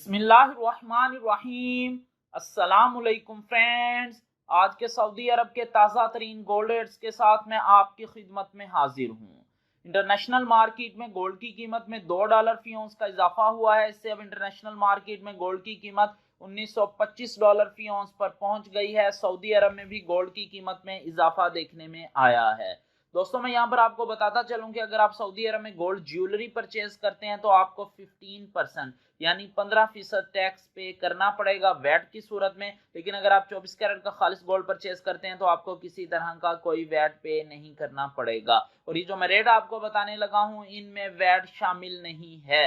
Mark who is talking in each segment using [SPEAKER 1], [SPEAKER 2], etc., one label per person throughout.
[SPEAKER 1] बिस्मिल्लाहिर्रहमानिर्रहीम। अस्सलाम वालेकुम फ्रेंड्स, आज के सऊदी अरब के ताज़ा तरीन गोल्ड रेट्स के साथ मैं आपकी खिदमत में हाजिर हूँ। इंटरनेशनल मार्केट में गोल्ड की कीमत में $2 फी औंस का इजाफा हुआ है। इससे अब इंटरनेशनल मार्केट में गोल्ड की कीमत $1925 फी औंस पर पहुंच गई है। सऊदी अरब में भी गोल्ड की कीमत में इजाफा देखने में आया है। दोस्तों, मैं यहाँ पर आपको बताता चलूं कि अगर आप सऊदी अरब में गोल्ड ज्वेलरी परचेज करते हैं तो आपको 15% यानी 15% टैक्स पे करना पड़ेगा वैट की सूरत में। लेकिन अगर आप 24 कैरेट का खालिस गोल्ड परचेज करते हैं तो आपको किसी तरह का कोई वैट पे नहीं करना पड़ेगा। और ये जो मैं रेट आपको बताने लगा हूँ, इनमें वैट शामिल नहीं है।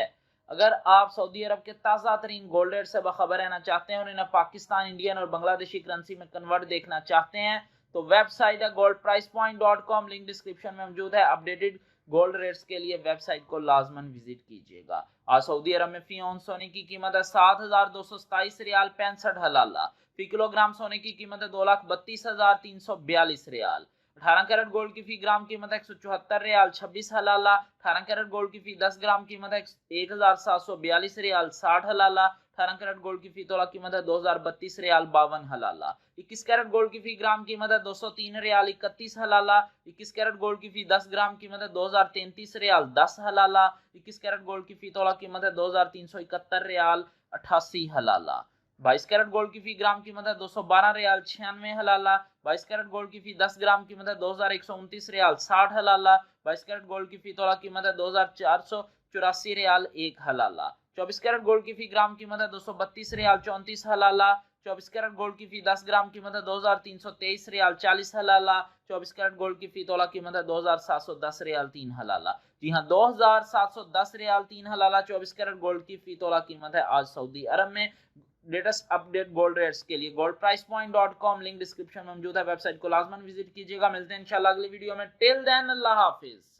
[SPEAKER 1] अगर आप सऊदी अरब के ताज़ा तरीन गोल्ड रेट से बाखबर रहना चाहते हैं और इन्हें पाकिस्तान, इंडियन और बांग्लादेशी करेंसी में कन्वर्ट देखना चाहते हैं तो वेबसाइट है goldpricepoint.com, लिंक डिस्क्रिप्शन में मौजूद है। अपडेटेड गोल्ड रेट्स के लिए वेबसाइट को लाजमन विजिट कीजिएगा। आज सऊदी अरब में फी औंस सोने की कीमत है 7,227 रियाल 65 हलाला। फी किलोग्राम सोने की कीमत है 2,32,342 रियाल। 18 कैरेट गोल्ड की फी ग्राम कीमत है 174 रियाल 26 हलाला। 18 कैरेट गोल्ड की फी 10 ग्राम कीमत है 1,742 रियाल 60 हलाला। 18 कैरेट गोल्ड की फी तोला कीमत है 2,032 रियाल 52 हलाला। 21 कैरेट गोल्ड की फी ग्राम कीमत है 203 रियाल 31 हलाला। 21 कैरेट गोल्ड की फी 10 ग्राम कीमत है 2,033 रियाल 10 हलाला। 21 कैरेट गोल्ड की फी तोला कीमत है 2,371 रियाल 88 हलाला। 22 कैरेट गोल्ड की फी ग्राम कीमत है 212 रियाल 96 हलाला। 22 कैरेट गोल्ड की फी 10 ग्राम कीमत है 2,129 रियाल 60 हलाला। 22 कैरेट गोल्ड की फी तोला कीमत है 2,484 रियाल 1 हलाला। 24 कैरेट गोल्ड की फी ग्राम कीमत है 232 रियाल 34 हलाला। 24 कैरेट गोल्ड की फी 10 ग्राम कीमत है 2,323 रियाल 40 हलाला। 24 कैरेट गोल्ड की फी तोला कीमत है 2,710 रियाल 3 हलाला। जी हाँ, 2,710 रियाल 3 हलाला 24 कैरेट गोल्ड की फी तोला कीमत है आज सऊदी अरब में। लेटेस्ट अपडेट गोल्ड रेट्स के लिए goldpricepoint.com, लिंक डिस्क्रिप्शन में मौजूद है। वेबसाइट को लाजमन विजिट कीजिएगा। मिलते हैं इंशाल्लाह अगली वीडियो में। टिल देन, अल्लाह हाफिज।